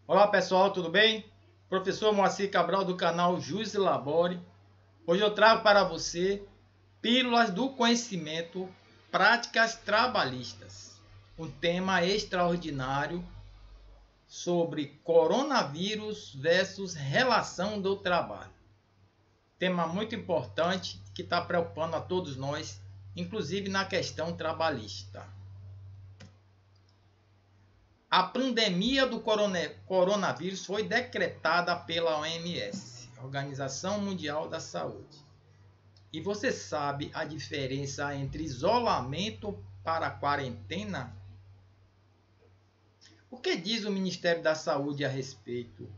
Olá pessoal, tudo bem? Professor Moacir Cabral do canal Jus e Labore. Hoje eu trago para você Pílulas do Conhecimento, Práticas Trabalhistas. Um tema extraordinário sobre coronavírus versus relação do trabalho. Tema muito importante que está preocupando a todos nós, inclusive na questão trabalhista. A pandemia do coronavírus foi decretada pela OMS, Organização Mundial da Saúde. E você sabe a diferença entre isolamento para quarentena? O que diz o Ministério da Saúde a respeito?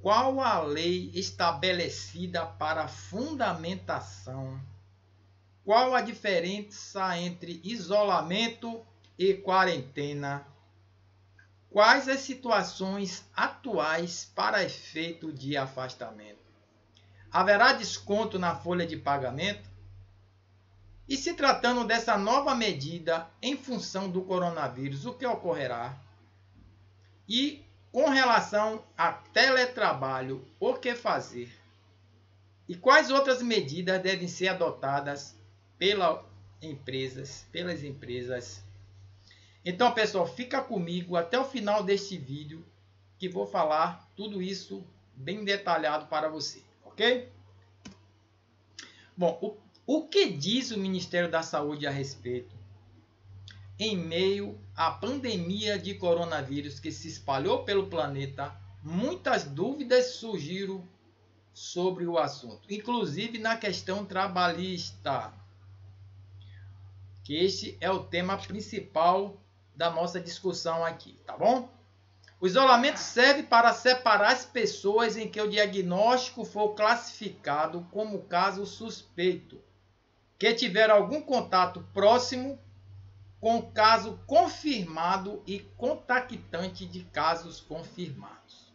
Qual a lei estabelecida para fundamentação? Qual a diferença entre isolamento e quarentena? Quais as situações atuais para efeito de afastamento? Haverá desconto na folha de pagamento? E se tratando dessa nova medida em função do coronavírus, o que ocorrerá? E com relação a teletrabalho, o que fazer? E quais outras medidas devem ser adotadas pelas empresas? Então, pessoal, fica comigo até o final deste vídeo que vou falar tudo isso bem detalhado para você, ok? Bom, o que diz o Ministério da Saúde a respeito? Em meio à pandemia de coronavírus que se espalhou pelo planeta, muitas dúvidas surgiram sobre o assunto, inclusive na questão trabalhista, que este é o tema principal da nossa discussão aqui, tá bom? O isolamento serve para separar as pessoas em que o diagnóstico for classificado como caso suspeito, que tiveram algum contato próximo com o caso confirmado e contactante de casos confirmados.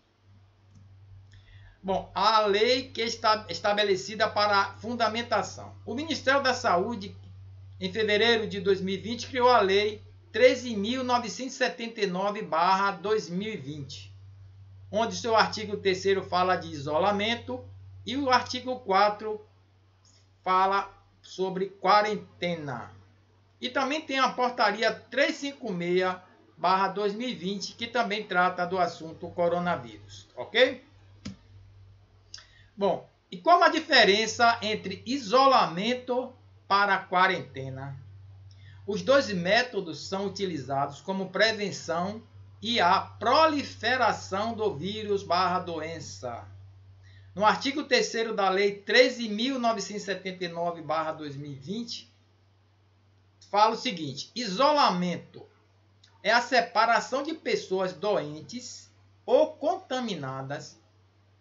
Bom, a lei que está estabelecida para a fundamentação. O Ministério da Saúde, em fevereiro de 2020, criou a lei 13.979/2020, onde seu artigo 3º fala de isolamento e o artigo 4 fala sobre quarentena. E também tem a portaria 356/2020, que também trata do assunto coronavírus, ok? Bom, e qual a diferença entre isolamento para quarentena? Os dois métodos são utilizados como prevenção e a proliferação do vírus/doença. No artigo 3º da Lei 13.979/2020, fala o seguinte: isolamento é a separação de pessoas doentes ou contaminadas,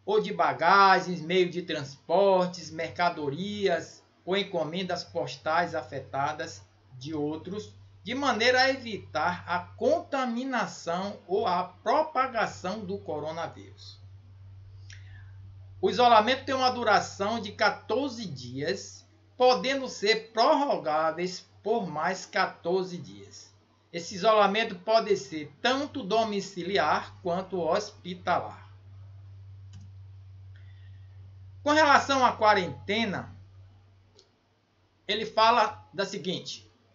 ou de bagagens, meio de transportes, mercadorias ou encomendas postais afetadas de outros, de maneira a evitar a contaminação ou a propagação do coronavírus. O isolamento tem uma duração de 14 dias, podendo ser prorrogáveis por mais 14 dias. Esse isolamento pode ser tanto domiciliar quanto hospitalar. Com relação à quarentena, ele fala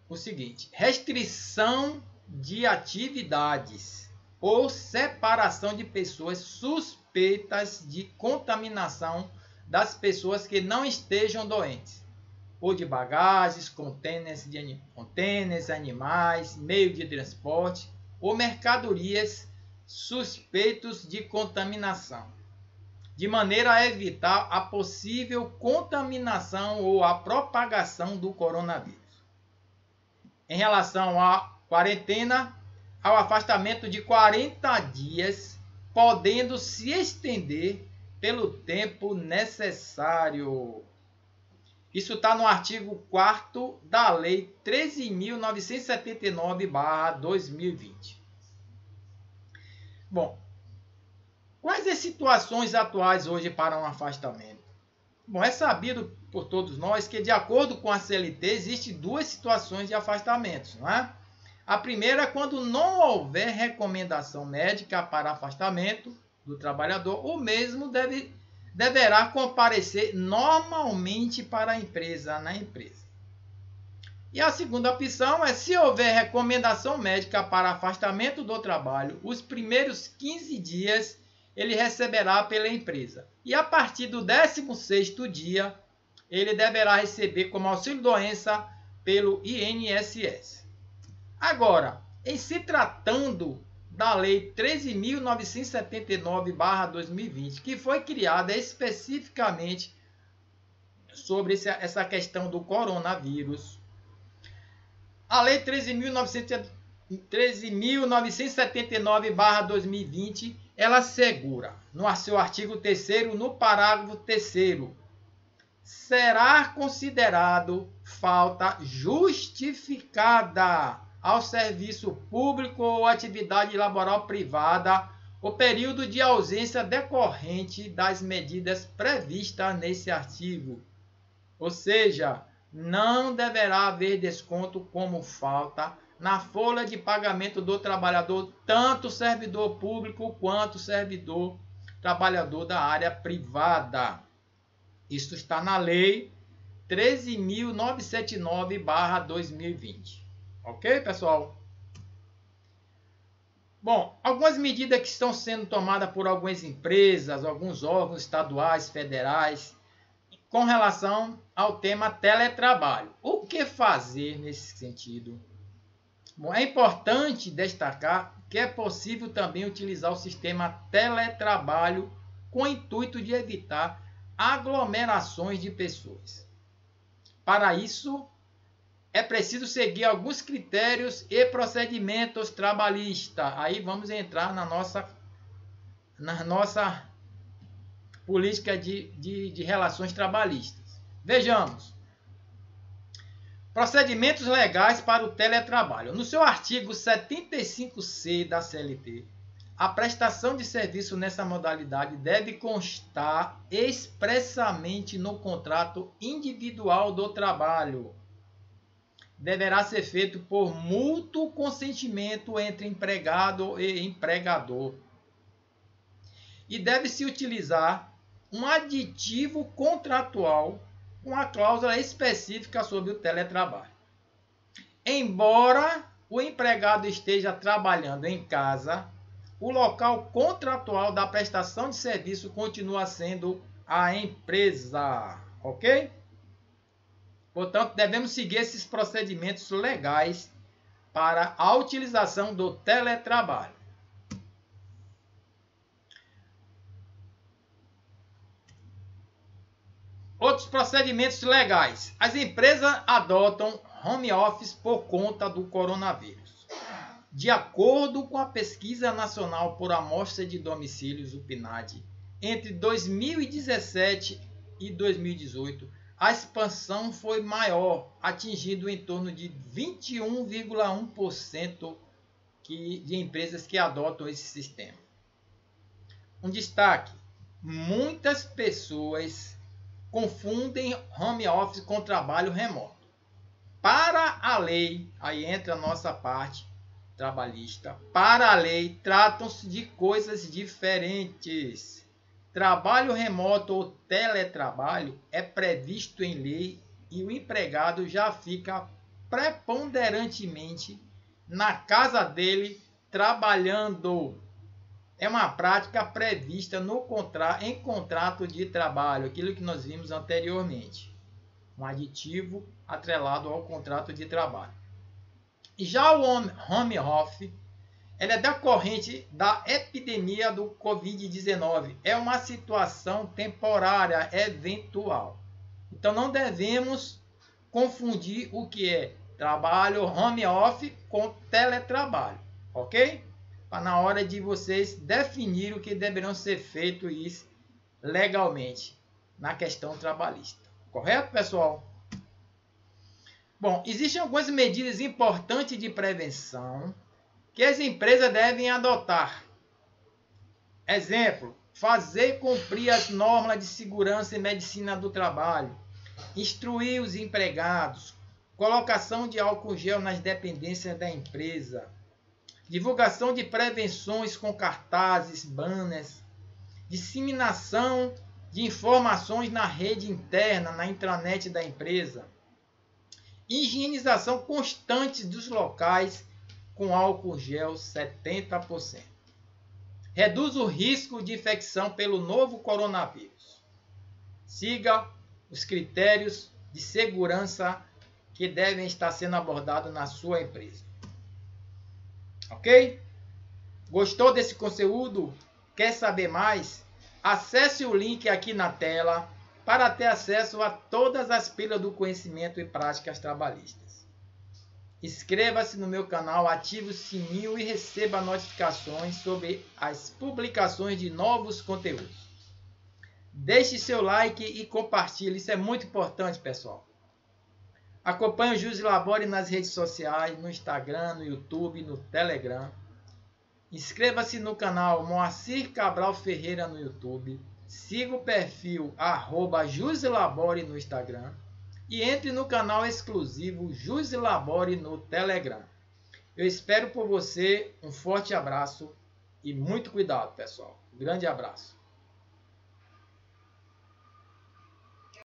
o seguinte: restrição de atividades ou separação de pessoas suspeitas de contaminação das pessoas que não estejam doentes, ou de bagagens, contêineres, animais, meio de transporte ou mercadorias suspeitos de contaminação, de maneira a evitar a possível contaminação ou a propagação do coronavírus. Em relação à quarentena, ao afastamento de 40 dias, podendo se estender pelo tempo necessário. Isso está no artigo 4º da Lei 13.979/2020. Bom, quais as situações atuais hoje para um afastamento? Bom, é sabido por todos nós que, de acordo com a CLT, existem duas situações de afastamentos, não é? A primeira é quando não houver recomendação médica para afastamento do trabalhador, o mesmo deverá comparecer normalmente para a empresa, na empresa. E a segunda opção é se houver recomendação médica para afastamento do trabalho, os primeiros 15 dias ele receberá pela empresa. E a partir do 16º dia, ele deverá receber como auxílio-doença pelo INSS. Agora, em se tratando da Lei 13.979/2020, que foi criada especificamente sobre essa questão do coronavírus, a Lei 13.979/2020, ela assegura, no seu artigo 3º, no parágrafo 3º, será considerado falta justificada ao serviço público ou atividade laboral privada o período de ausência decorrente das medidas previstas nesse artigo. Ou seja, não deverá haver desconto como falta na folha de pagamento do trabalhador, tanto servidor público quanto servidor trabalhador da área privada. Isso está na Lei 13.979/2020. Ok, pessoal? Bom, algumas medidas que estão sendo tomadas por algumas empresas, alguns órgãos estaduais, federais, com relação ao tema teletrabalho. O que fazer nesse sentido? Bom, é importante destacar que é possível também utilizar o sistema teletrabalho com o intuito de evitar aglomerações de pessoas. Para isso, é preciso seguir alguns critérios e procedimentos trabalhistas. Aí vamos entrar na nossa política de relações trabalhistas. Vejamos. Procedimentos legais para o teletrabalho. No seu artigo 75C da CLT, a prestação de serviço nessa modalidade deve constar expressamente no contrato individual do trabalho. Deverá ser feito por mútuo consentimento entre empregado e empregador. E deve-se utilizar um aditivo contratual com a cláusula específica sobre o teletrabalho. Embora o empregado esteja trabalhando em casa, o local contratual da prestação de serviço continua sendo a empresa, ok? Portanto, devemos seguir esses procedimentos legais para a utilização do teletrabalho. Outros procedimentos legais. As empresas adotam home office por conta do coronavírus. De acordo com a Pesquisa Nacional por Amostra de Domicílios, o PNAD, entre 2017 e 2018, a expansão foi maior, atingindo em torno de 21,1% de empresas que adotam esse sistema. Um destaque: muitas pessoas confundem home office com trabalho remoto. Para a lei, aí entra a nossa parte trabalhista, para a lei tratam-se de coisas diferentes. Trabalho remoto ou teletrabalho é previsto em lei e o empregado já fica preponderantemente na casa dele trabalhando. É uma prática prevista em contrato de trabalho, aquilo que nós vimos anteriormente. Um aditivo atrelado ao contrato de trabalho. E já o home office, ele é decorrente da epidemia do Covid-19. É uma situação temporária, eventual. Então não devemos confundir o que é trabalho home office com teletrabalho, ok? Na hora de vocês definir o que deverão ser feito isso legalmente na questão trabalhista. Correto, pessoal? Bom, existem algumas medidas importantes de prevenção que as empresas devem adotar. Exemplo, fazer cumprir as normas de segurança e medicina do trabalho, instruir os empregados, colocação de álcool gel nas dependências da empresa, divulgação de prevenções com cartazes, banners, disseminação de informações na rede interna, na intranet da empresa, higienização constante dos locais com álcool gel 70%. Reduz o risco de infecção pelo novo coronavírus. Siga os critérios de segurança que devem estar sendo abordados na sua empresa. Ok? Gostou desse conteúdo? Quer saber mais? Acesse o link aqui na tela para ter acesso a todas as pílulas do conhecimento e práticas trabalhistas. Inscreva-se no meu canal, ative o sininho e receba notificações sobre as publicações de novos conteúdos. Deixe seu like e compartilhe, isso é muito importante, pessoal. Acompanhe o Jus Labore nas redes sociais, no Instagram, no YouTube, no Telegram. Inscreva-se no canal Moacir Cabral Ferreira no YouTube. Siga o perfil @Juslabore no Instagram. E entre no canal exclusivo Jus Labore no Telegram. Eu espero por você. Um forte abraço e muito cuidado, pessoal. Grande abraço.